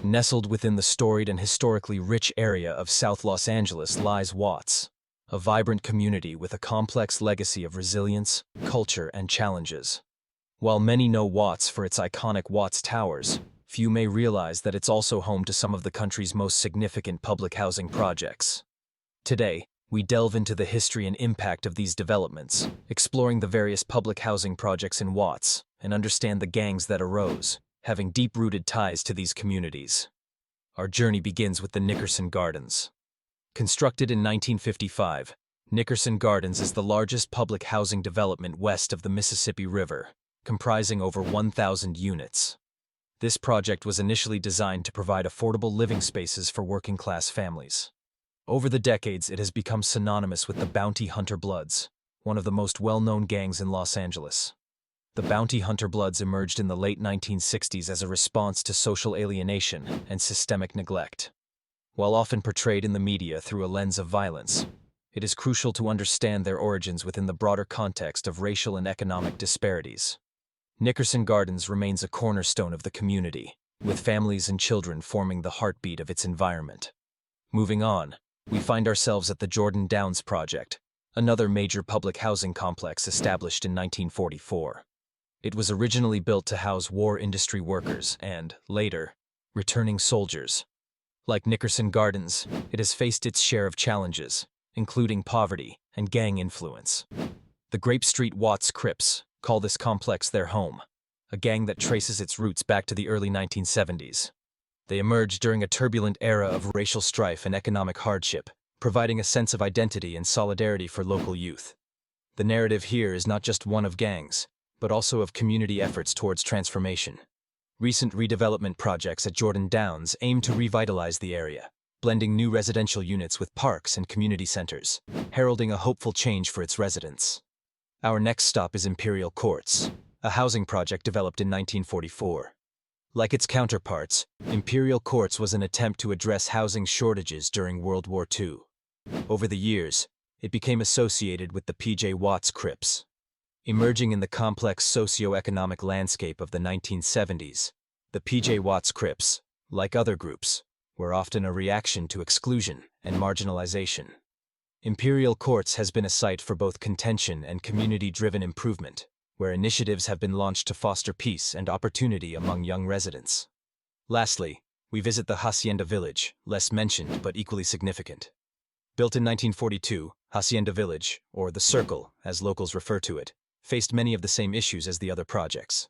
Nestled within the storied and historically rich area of South Los Angeles lies Watts, a vibrant community with a complex legacy of resilience, culture, and challenges. While many know Watts for its iconic Watts Towers, few may realize that it's also home to some of the country's most significant public housing projects. Today, we delve into the history and impact of these developments, exploring the various public housing projects in Watts, and understand the gangs that arose, having deep-rooted ties to these communities. Our journey begins with the Nickerson Gardens. Constructed in 1955, Nickerson Gardens is the largest public housing development west of the Mississippi River, comprising over 1,000 units. This project was initially designed to provide affordable living spaces for working-class families. Over the decades, it has become synonymous with the Bounty Hunter Bloods, one of the most well-known gangs in Los Angeles. The Bounty Hunter Bloods emerged in the late 1960s as a response to social alienation and systemic neglect. While often portrayed in the media through a lens of violence, it is crucial to understand their origins within the broader context of racial and economic disparities. Nickerson Gardens remains a cornerstone of the community, with families and children forming the heartbeat of its environment. Moving on, we find ourselves at the Jordan Downs Project, another major public housing complex established in 1944. It was originally built to house war industry workers and, later, returning soldiers. Like Nickerson Gardens, it has faced its share of challenges, including poverty and gang influence. The Grape Street Watts Crips call this complex their home, a gang that traces its roots back to the early 1970s. They emerged during a turbulent era of racial strife and economic hardship, providing a sense of identity and solidarity for local youth. The narrative here is not just one of gangs, but also of community efforts towards transformation. Recent redevelopment projects at Jordan Downs aim to revitalize the area, blending new residential units with parks and community centers, heralding a hopeful change for its residents. Our next stop is Imperial Courts, a housing project developed in 1944. Like its counterparts, Imperial Courts was an attempt to address housing shortages during World War II. Over the years, it became associated with the P.J. Watts Crips. Emerging in the complex socio-economic landscape of the 1970s, the P.J. Watts Crips, like other groups, were often a reaction to exclusion and marginalization. Imperial Courts has been a site for both contention and community-driven improvement, where initiatives have been launched to foster peace and opportunity among young residents. Lastly, we visit the Hacienda Village, less mentioned but equally significant. Built in 1942, Hacienda Village, or the Circle, as locals refer to it, faced many of the same issues as the other projects.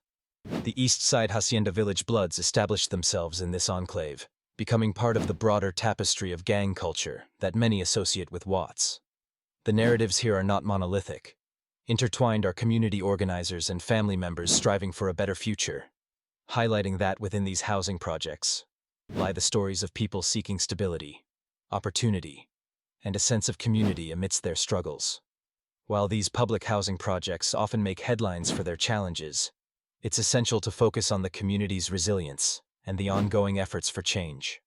The East Side Hacienda Village Bloods established themselves in this enclave, becoming part of the broader tapestry of gang culture that many associate with Watts. The narratives here are not monolithic. Intertwined are community organizers and family members striving for a better future. Highlighting that within these housing projects lie the stories of people seeking stability, opportunity, and a sense of community amidst their struggles. While these public housing projects often make headlines for their challenges, it's essential to focus on the community's resilience and the ongoing efforts for change.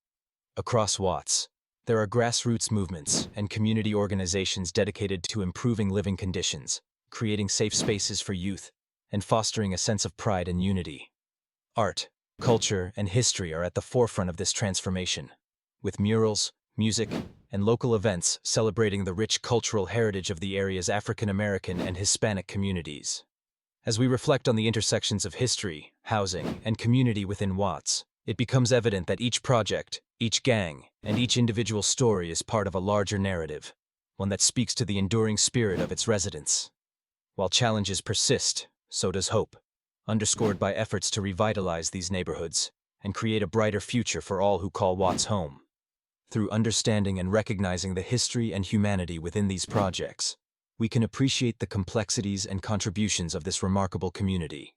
Across Watts, there are grassroots movements and community organizations dedicated to improving living conditions, creating safe spaces for youth, and fostering a sense of pride and unity. Art, culture, and history are at the forefront of this transformation, with murals, music, and local events celebrating the rich cultural heritage of the area's African American and Hispanic communities. As we reflect on the intersections of history, housing, and community within Watts, it becomes evident that each project, each gang, and each individual story is part of a larger narrative, one that speaks to the enduring spirit of its residents. While challenges persist, so does hope, underscored by efforts to revitalize these neighborhoods and create a brighter future for all who call Watts home. Through understanding and recognizing the history and humanity within these projects, we can appreciate the complexities and contributions of this remarkable community.